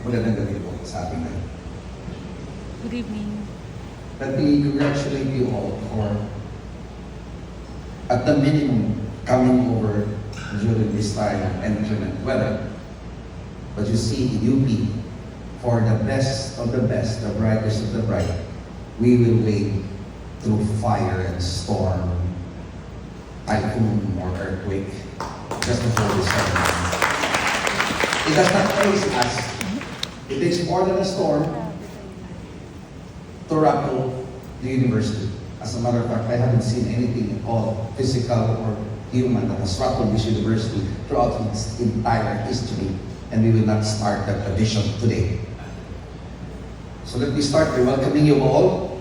Magandang gabi po sa ating lahat. Good evening. Let me congratulate you all for, at the minimum, coming over during this time of inclement weather. But you see, UP, for the best of the best, the brightest of the bright, we will wade through fire and storm, typhoon or earthquake, just before this ceremony. It does not phase us. It takes more than a storm to rattle the university. As a matter of fact, I haven't seen anything at all physical or human that has rattled this university throughout its entire history, and we will not start that tradition today. So let me start by welcoming you all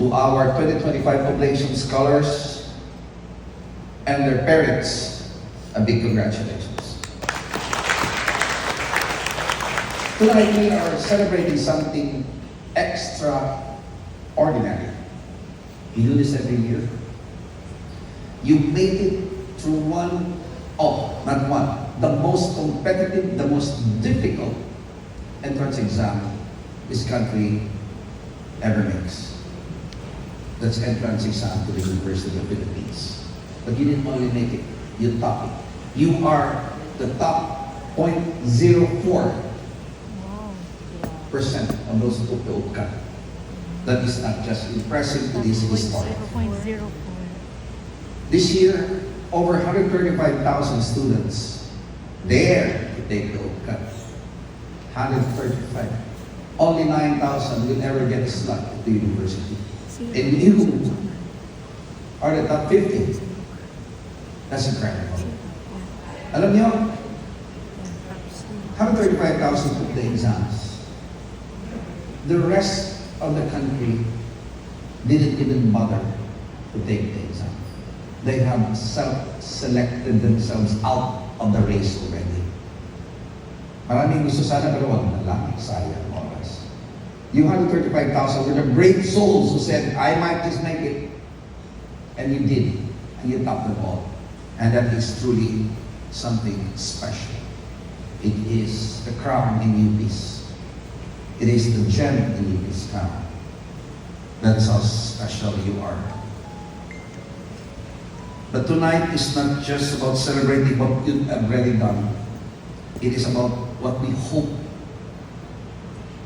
to our 2025 Oblation Scholars and their parents. A big congratulations. Tonight we are celebrating something extraordinary. You do this every year. You made it through the most competitive, the most difficult entrance exam this country ever makes. That's entrance exam to the University of the Philippines. But you didn't only make it, you topped it. You are the top 0.04% of those who took UPCA. That is not just impressive, it is historic. 0.04. This year, over 135,000 students dare to take the UPCA. 135. Only 9,000 will ever get a slot at the university. And you are the top 50. That's incredible. Alam niyo, 135,000 took the exams. The rest of the country didn't even bother to take the exam. They have self-selected themselves out of the race already. Maraming gusto sana pero wag na lang, sayang oras. You 135,000 were the brave souls who said, I might just make it. And you did. And you topped them all. And that is truly something special. It is the crown in UP's. It is the gem in UP's crown. That's how special you are. But tonight is not just about celebrating what you have already done. It is about what we hope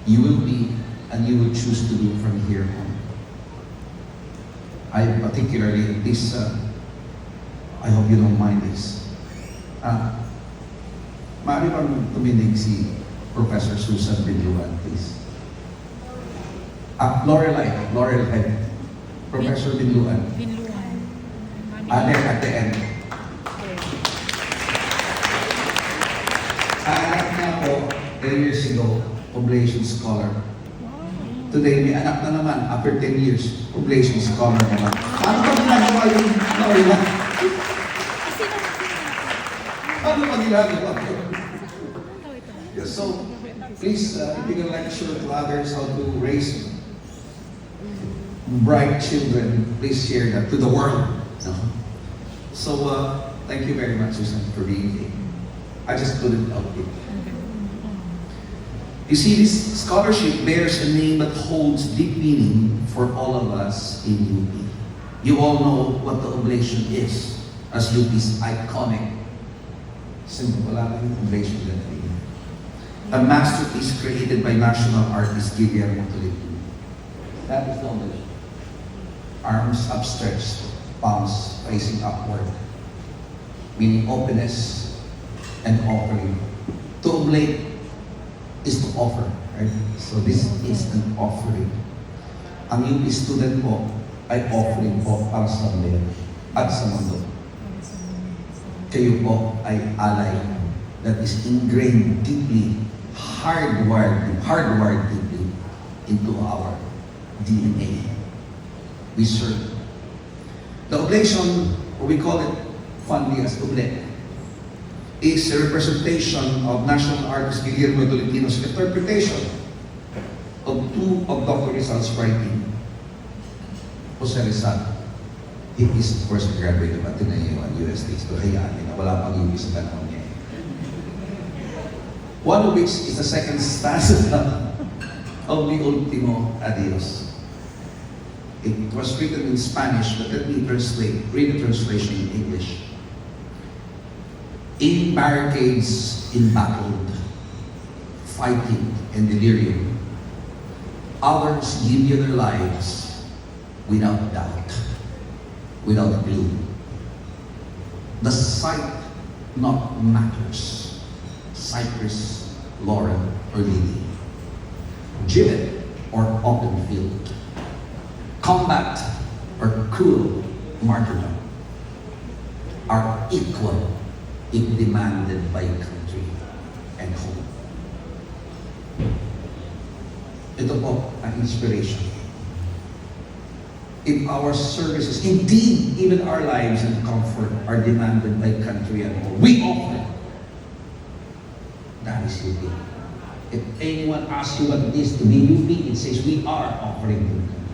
you will be and you will choose to do from here on. I particularly, this, I hope you don't mind this. Maaari bang tuminig si Professor Susan Binluan, please? Lorelai. Professor Binluan. Binluan. There at the end. Anak niya ako 10 years ago, Oblation Scholar. Today, may anak na naman, after 10 years, Oblation Scholar naman. Ano pa ginagawa yung Lorelai? Ano pa ginagawa yun? Yes, so, please, if you can lecture to others how to raise bright children, please share that to the world. No? So, thank you very much, Susan, for being here. I just couldn't help it. You see, this scholarship bears a name that holds deep meaning for all of us in UP. You all know what the Oblation is, as UP's iconic, simple pala yung Oblation that a masterpiece created by national artist Guillermo Tolentino. That is the Oblation. Arms upstretched, palms facing upward, meaning openness and offering. To oblate is to offer, right? So this is an offering. Ang UP student po ay offering po para sa Panginoon at sa mundo. Kayo po ay alay that is ingrained deeply, hardwired deeply into our DNA. We serve. The oblation, or we call it fondly as oblate, is a representation of national artist Guillermo Tolentino's interpretation of two of Dr. Rizal's writing. Jose Rizal, he is of course a graduate of Ateneo and UST, so hayaan niya na wala pang UP sa panahon niya. One of which is the second stanza of the Ultimo Adios. It was written in Spanish, but let me read the translation in English. In barricades embattled, fighting and delirium, others give you their lives without doubt, without gloom. The sight not matters, cypress, laurel, or lily, gibbet or open field, combat or cruel martyrdom are equal if demanded by country and home. Ito po ang inspiration. If our services, indeed, even our lives and comfort are demanded by country and home, we offer. That is UP. If anyone asks you what it is to be UP, it says we are offering to the country.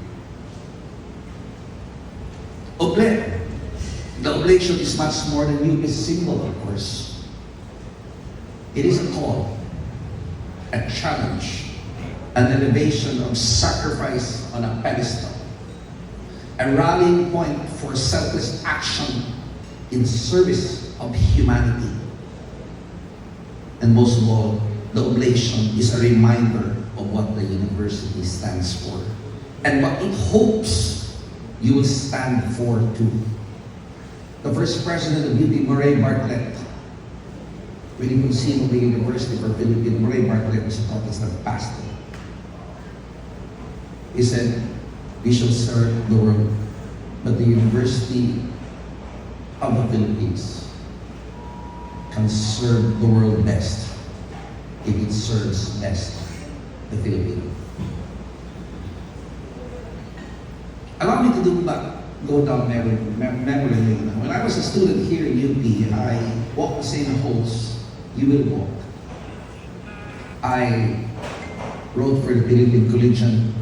Oblate. The oblation is much more than UP's symbol, of course. It is a call, a challenge, an elevation of sacrifice on a pedestal, a rallying point for selfless action in service of humanity. And most of all, the oblation is a reminder of what the university stands for and what it hopes you will stand for too. The first president of UP, Murray Bartlett, when he conceived the University for Philippines, Murray Bartlett was taught as the pastor. He said, we shall serve the world, but the University of the Philippines can serve the world best if it serves best the Philippines. Allow me to go down memory lane. When I was a student here in UP, I walked the same halls you will walk. I wrote for the Philippine Collegian.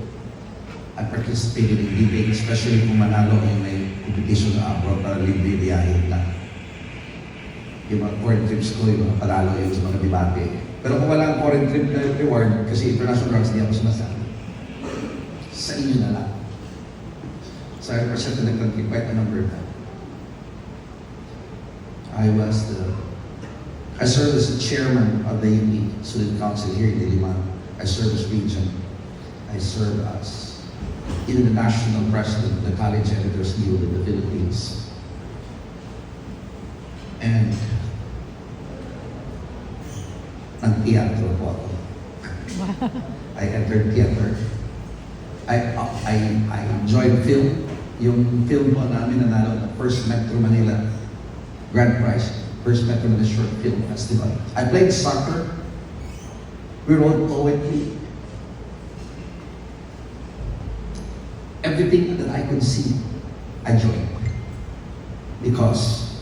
I participated in debate, especially kung manalo yung may competition na abroad para libre biyahe lang. Yung mga foreign trips ko, yung mga panalo yung sa mga debate. Pero kung walang foreign trip na reward, kasi international ranks, di ako sumasali. Sa inyo na lang. So I represented the country quite a number of times. I served as the chairman of the UP Student Council here in Diliman. I served as region. I served as even the national president of the College Editors Guild in the Philippines. And ang teatro po ako. I entered theater. I enjoyed film. Yung film po namin nanalo ng First Metro Manila Grand Prize, First Metro Manila Short Film Festival. I played soccer. We wrote poetry. Everything that I could see, I joined. Because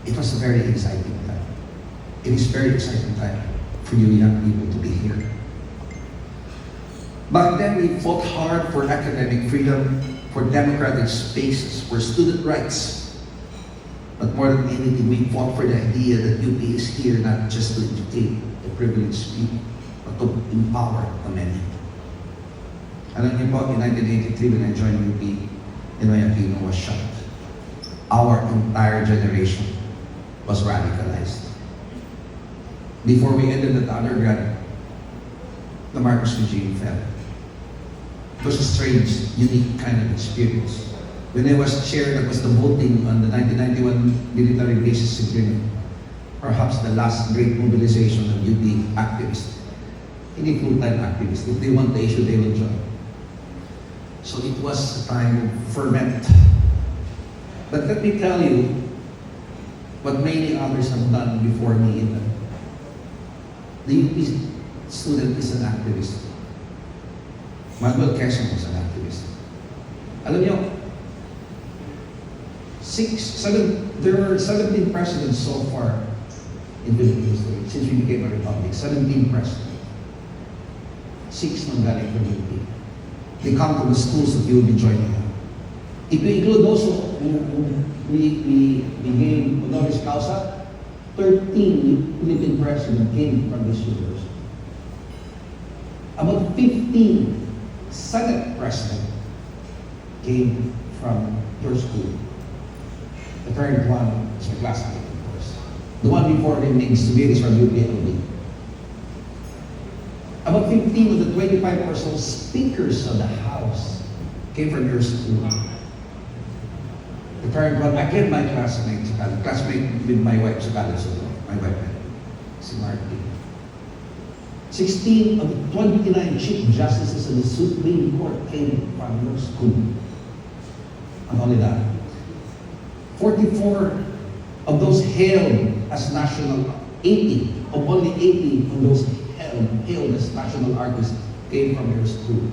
it was a very exciting time. It is very exciting time for you young people to be here. Back then, we fought hard for academic freedom, for democratic spaces, for student rights. But more than anything, we fought for the idea that UP is here not just to educate the privileged people, but to empower the many. Alam niyo po, in 1983, when I joined UP, Ninoy Aquino was shot. Our entire generation was radicalized. Before we ended the undergrad, the Marcos regime fell. It was a strange, unique kind of experience. When I was chair, that was the voting on the 1991 military basis agreement. Perhaps the last great mobilization of UP activists. Hindi full-time activists. If they want the issue, they will join. So it was a time of ferment. But let me tell you what many others have done before me. The UP student is an activist. Manuel Quezon was an activist. Alam niyo, there are 17 presidents so far in Philippine history since we became a republic. 17 presidents. 6 nang galing from UP. They come to the schools that you will be joining. If you include those who we became honoris causa, 13 Philippine presidents came from this university. About 15 Senate presidents came from your school. The current one is my classmate, of course. The one before him named Subir is from UPLB. About 15 of the 25 or so speakers of the House came from your school. The current one, again, my classmate with my wife sa college, so my wife, si Marty. 16 of the 29 Chief Justices of the Supreme Court came from your school. Not only that, 44 of those hailed as national, 80 of only 80 of those hailed as national artists came from your school.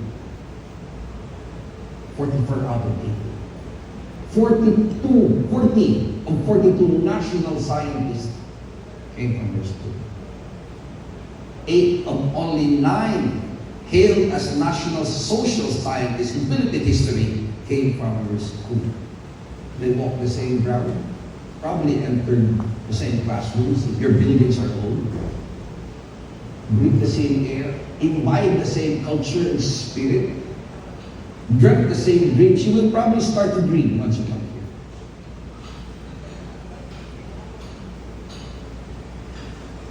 44 out of 80. 40 of 42 national scientists came from your school. 8 of only 9 hailed as national social scientists in Philippine history came from your school. They walked the same ground, probably entered the same classrooms if your buildings are old, breathed the same air, imbibed the same culture and spirit, dreamt the same dreams. You will probably start to dream once you come here.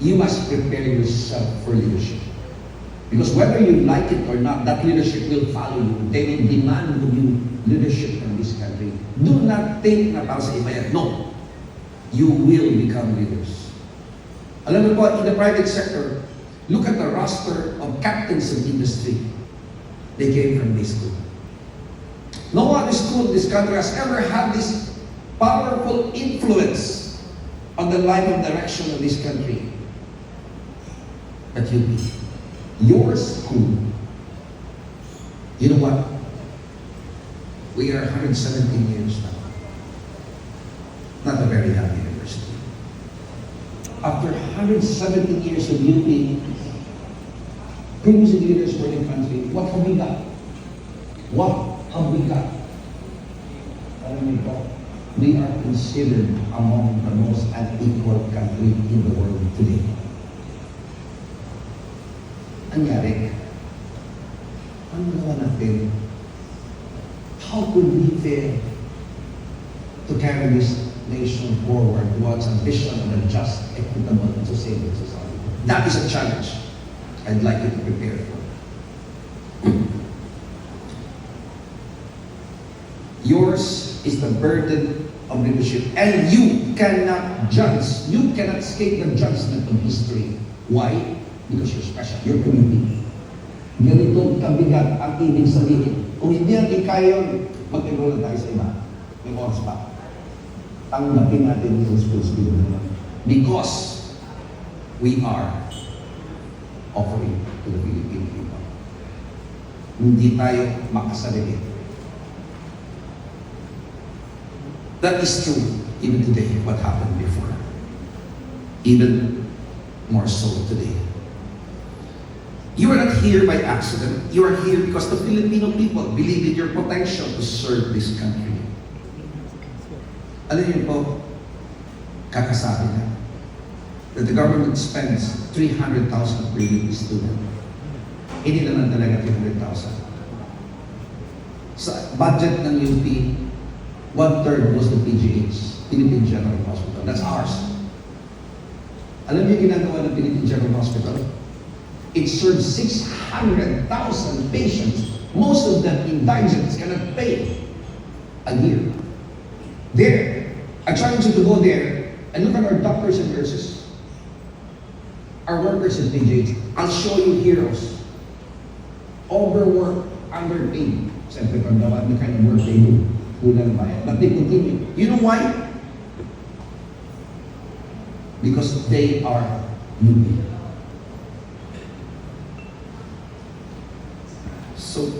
You must prepare yourself for leadership. Because whether you like it or not, that leadership will follow you. They will demand of you leadership from this country. Do not think na para sa iba yan. No. You will become leaders. Alam mo po, in the private sector, look at the roster of captains of industry. They came from this school. No other school in this country has ever had this powerful influence on the life and direction of this country that you be. Your school, you know what? We are 117 years now. Not a very young university. After 117 years of UP, previous leaders for the country, what have we got? What have we got? Alam mo, we are considered among the most unequal country in the world today. Nangyari, ano naman natin? How could we fail to carry this nation forward towards a vision of a just, equitable, and sustainable society? That is a challenge I'd like you to prepare for. Yours is the burden of leadership, and you cannot judge. You cannot escape the judgment of history. Why? Because you're special. You're unique. Ganito kabigat ang ibig sabihin. Kung hindi natin kaya, mag-enroll na tayo sa iba. May oras pa. Tanggapin natin yung responsibility naman. Because we are offering to the Philippine people. Hindi tayo makasarili. That is true even today, what happened before. Even more so today. You are not here by accident. You are here because the Filipino people believe in your potential to serve this country. Alam niyo po, kakasabi na that the government spends 300,000 per UP student. Hindi naman talaga 300,000. Sa budget ng UP, 1/3 was the PGH, Philippine General Hospital. That's ours. Alam niyo ginagawa ng Philippine General Hospital? It serves 600,000 patients. Most of them indigents cannot pay a year. There, I challenge you to go there and look at our doctors and nurses, our workers in PGH. I'll show you heroes. Overworked, underpaid. Siyempre, pag dapat the kind of work they do, kulang bayad. But they continue. You know why? Because they are UP. So,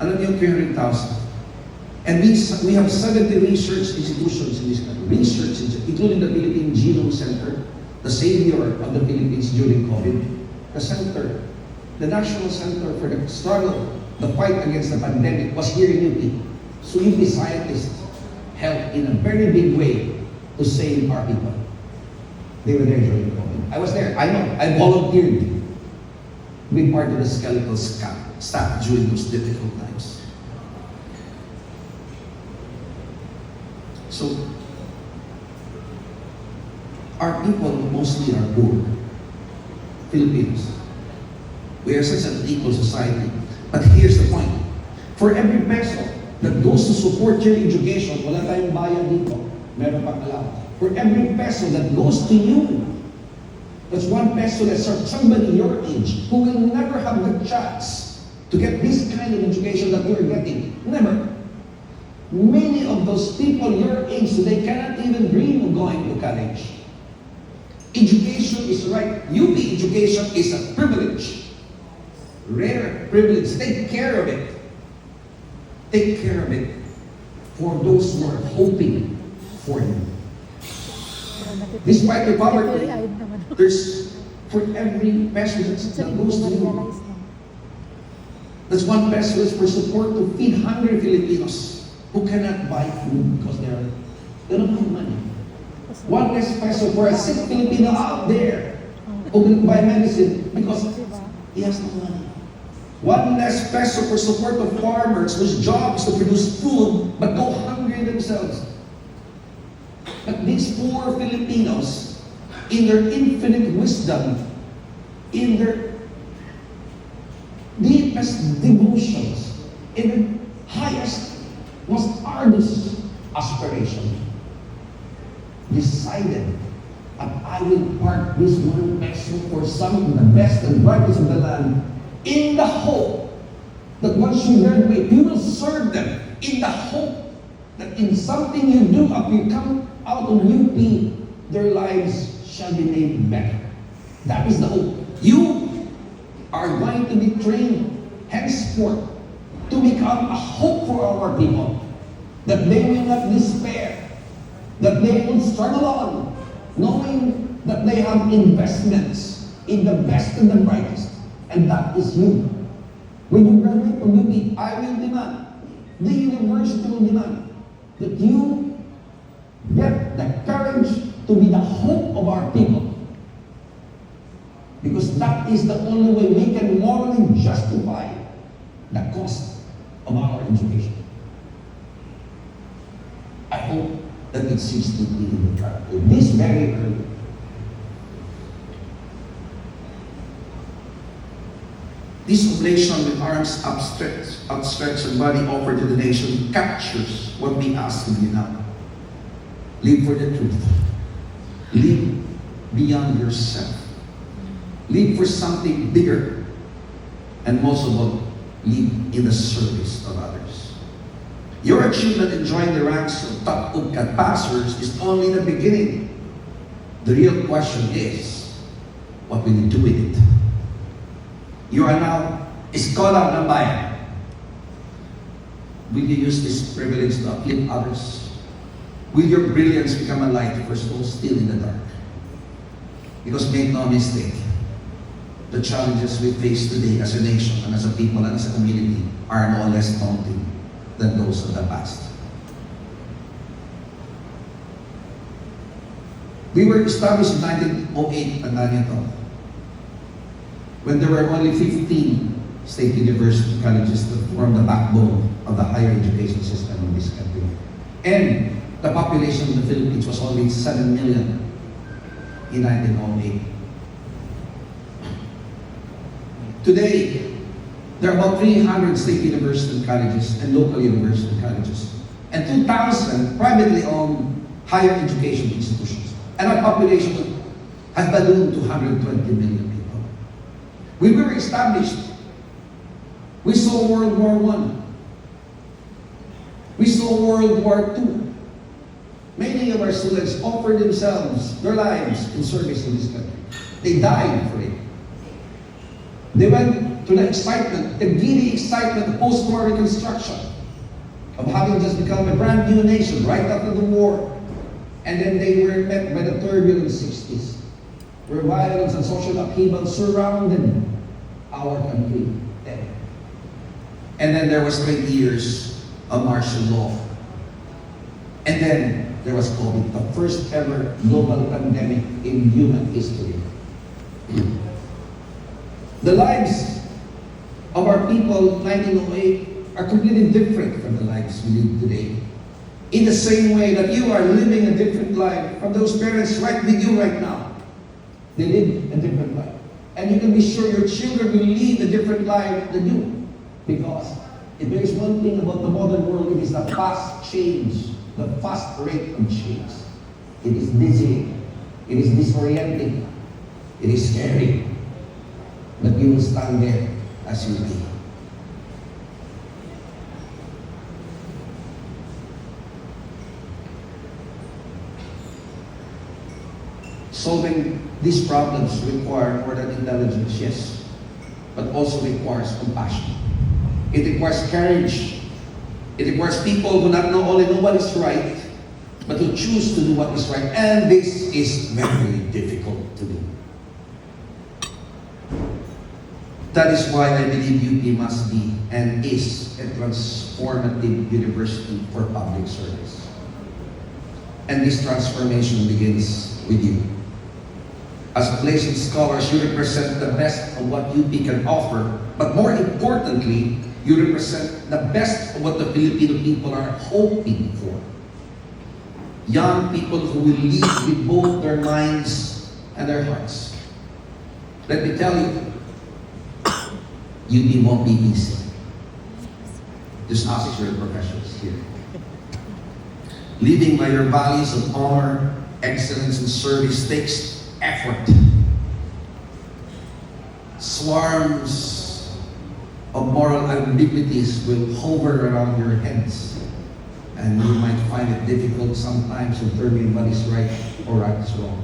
alam niyo, 300,000. And we have 70 research institutions in this country. Research, including the Philippine Genome Center, the savior of the Philippines during COVID. The center, the National Center for the Struggle, the fight against the pandemic was here in UP. So UP scientists helped in a very big way to save our people. They were there during COVID. I was there. I know. I volunteered to be part of the skeletal staff during those difficult times. So, our people mostly are poor. Filipinos. We are such an equal society. But here's the point. For every peso that goes to support your education, wala tayong bayad dito. Meron pang allowance. For every peso that goes to you, that's 1 peso that serves somebody your age who will never have the chance to get this kind of education that you're getting. Never. Many of those people your age, they cannot even dream of going to college. Education is right. UP education is a privilege. Rare privilege. Take care of it. Take care of it for those who are hoping for you. Despite your poverty, there's for every peso that goes to you, that's 1 peso is for support to feed hungry Filipinos who cannot buy food because they don't have money. 1 less peso for a sick Filipino out there who can buy medicine because he has no money. 1 less peso for support of farmers whose job is to produce food but go hungry themselves. But these poor Filipinos, in their infinite wisdom, in their deepest devotions, in their highest, most arduous aspiration, decided that I will part this 1 peso for some of the best and brightest of the land in the hope that once you graduate, you will serve them in the hope that in something you do after you come out of UP, their lives shall be made better. That is the hope. You are going to be trained henceforth to become a hope for our people, that they will not despair, that they will struggle on, knowing that they have investments in the best and the brightest, and that is you. When you graduate from UP, I will demand, the university will demand, that you get the courage to be the hope of our people. Because that is the only way we can morally justify the cost of our education. I hope that it seems to be in the character this very early. This oblation with arms outstretched and body offered to the nation captures what we ask of you now. Live for the truth. Live beyond yourself. Live for something bigger. And most of all, live in the service of others. Your achievement in joining the ranks of top UPCAT passers is only the beginning. The real question is, what will you do with it? You are now a scholar ng bayan. Will you use this privilege to uplift others? Will your brilliance become a light for those still in the dark? Because make no mistake, the challenges we face today as a nation and as a people and as a community are no less daunting than those of the past. We were established in 1908, tandaan niyo ito, when there were only 15 state university colleges that formed the backbone of the higher education system in this country. And the population of the Philippines was only 7 million in 1908. Today, there are about 300 state university colleges and local university colleges, and 2,000 privately owned higher education institutions. And our population has ballooned to 120 million people. We were established. We saw World War I. We saw World War II. Many of our students offered themselves, their lives, in service to this country. They died for it. They went to the excitement, the giddy excitement of post-war reconstruction, of having just become a brand new nation right after the war. And then they were met by the turbulent 60s, where violence and social upheaval surrounded our country then. And then there was 20 years of martial law. And then there was COVID, the first ever global pandemic in human history. The lives of our people 1908 are completely different from the lives we live today. In the same way that you are living a different life from those parents right with you right now. They live a different life. And you can be sure your children will lead a different life than you. Because if there is one thing about the modern world, it is the fast change, the fast rate of change. It is dizzying. It is disorienting. It is scary. But you will stand there as you be. Solving these problems require more than intelligence, yes, but also requires compassion. It requires courage. It requires people who not only know what is right, but who choose to do what is right. And this is very difficult to do. That is why I believe UP must be and is a transformative university for public service. And this transformation begins with you. As Malaysian scholars, you represent the best of what UP can offer, but more importantly, you represent the best of what the Filipino people are hoping for. Young people who will lead with both their minds and their hearts. Let me tell you, UP won't be easy. Just ask your professors here. Living by your values of honor, excellence, and service takes effort. Swarms of moral ambiguities will hover around your heads, and you might find it difficult sometimes to determine what is right or what is wrong.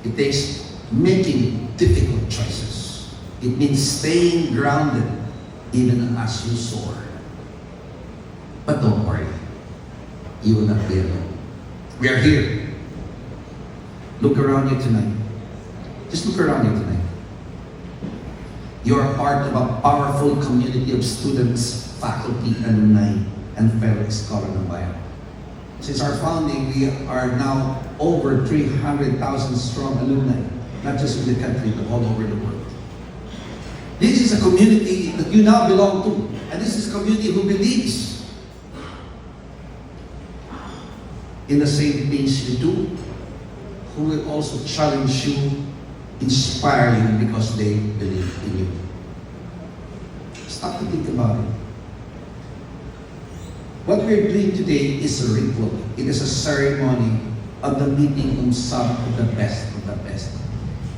It takes making difficult choices. It means staying grounded even as you soar. But don't worry, you will not be alone. We are here. Look around you tonight. Just look around you tonight. You are part of a powerful community of students, faculty, alumni, and fellow scholars ng bayan. Since our founding, we are now over 300,000 strong alumni, not just in the country, but all over the world. This is a community that you now belong to, and this is a community who believes in the same things you do, who will also challenge you, inspire you because they believe in you. Stop to think about it. What we're doing today is a ritual. It is a ceremony of the meeting of some of the best of the best.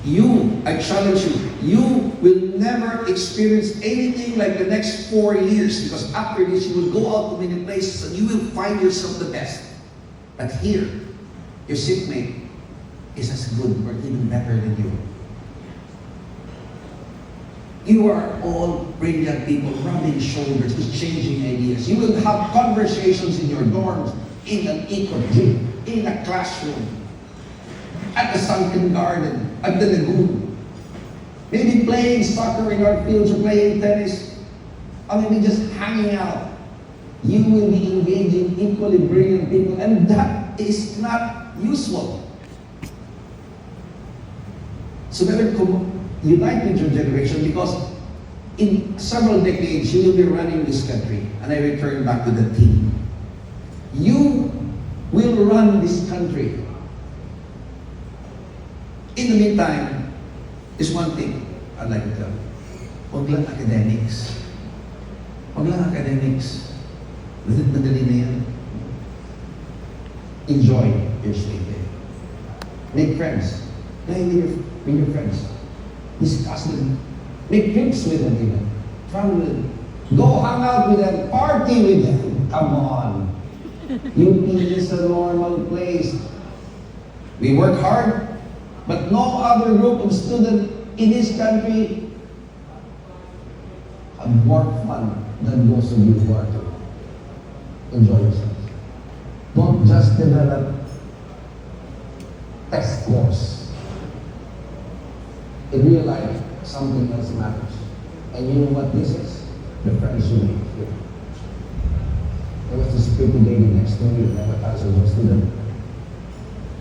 You, I challenge you, you will never experience anything like the next 4 years, because after this you will go out to many places and you will find yourself the best. But here, your seatmate is as good or even better than you. You are all brilliant people rubbing shoulders, exchanging ideas. You will have conversations in your dorms, in an eco gym, in a classroom, at the sunken garden, at the lagoon. Maybe playing soccer in our fields or playing tennis, or maybe just hanging out. You will be engaging equally brilliant people, and that is not usual. So better unite with your generation, because in several decades you will be running this country. And I return back to the theme. You will run this country. In the meantime, there's one thing I'd like to tell you. Huwag lang academics. Huwag lang academics. Madali na yan. Enjoy your stay there. Make friends. Play with your friends. Discuss them. Make trips with them even. Travel with them. Go hang out with them. Party with them. Come on. UP is a normal place. We work hard, but no other group of students in this country have more fun than those of you who are here. Enjoy yourselves. Don't just develop test scores. In real life, something else matters. And you know what this is? The friends you make here. There was this pretty lady next to me when I was a student.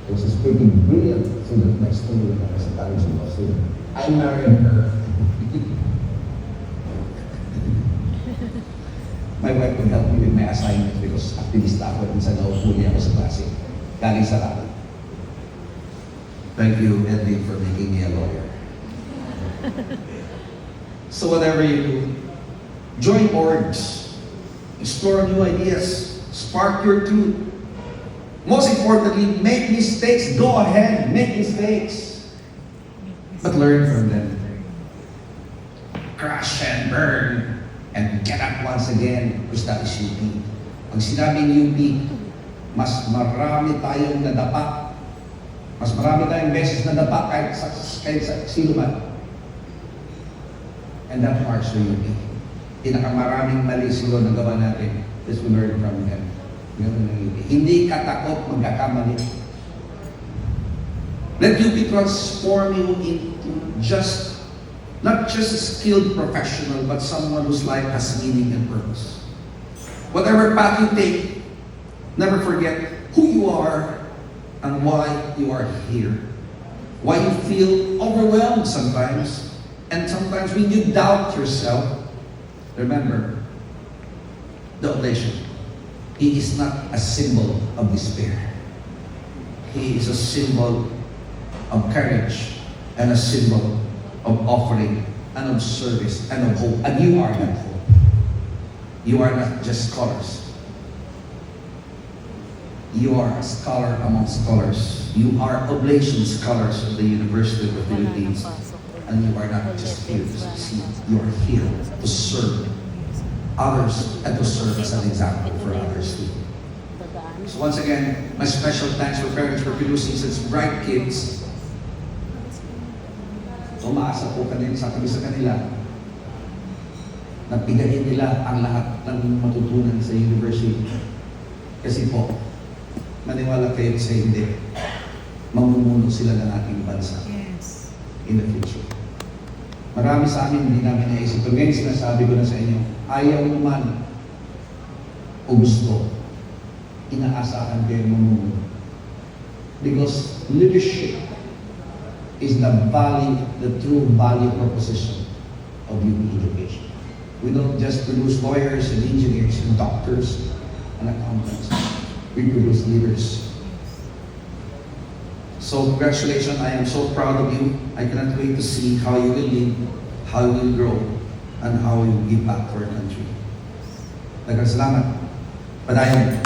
There was this pretty brilliant student next to me when I was a college law student. I married her. My wife would help me with my assignments because aktivista ako at minsan nauhuli ako sa klase. Galing sa racket. Thank you, Edwin, for making me a lawyer. So whatever you do, join orgs, explore new ideas, spark your truth. Most importantly, make mistakes. Go ahead, make mistakes. But learn from them. Crash and burn and get up once again, because that is UP. Pag sinabing UP, mas marami tayong nadapa. Mas marami tayong beses nadapa kahit sa sino man. And that marks the UP. Pinakamaraming mali siguro na gawa natin is we learn from them. Ganun ang UP. Hindi katakot magkakamali. Let UP transform you into not just a skilled professional, but someone whose life has meaning and purpose. Whatever path you take, never forget who you are and why you are here. Why you feel overwhelmed sometimes, and sometimes when you doubt yourself, remember, the oblation. He is not a symbol of despair. He is a symbol of courage and a symbol of offering and of service and of hope. And you are that hope. You are not just scholars. You are a scholar among scholars. You are oblation scholars of the University of the Philippines. And you are not just here to succeed. You are here to serve others and to serve as an example for others too. So once again, my special thanks for parents for producing such bright kids. Umaasa po kanina sa kanila na bigayin nila ang lahat ng matutunan sa university. Kasi po, maniwala kayo sa hindi, mamumuno sila ng ating bansa Yes. in the future. Marami sa amin hindi namin naisip. Pero ngayon sinasabi ko na sa inyo, ayaw mo man o gusto, inaasahan kayo mamumuno. Because leadership is the true value proposition of UP education. We don't just produce lawyers and engineers and doctors and accountants. We produce leaders. So congratulations, I am so proud of you. I cannot wait to see how you will live, how you will grow, and how you will give back to our country. Salamat. But I am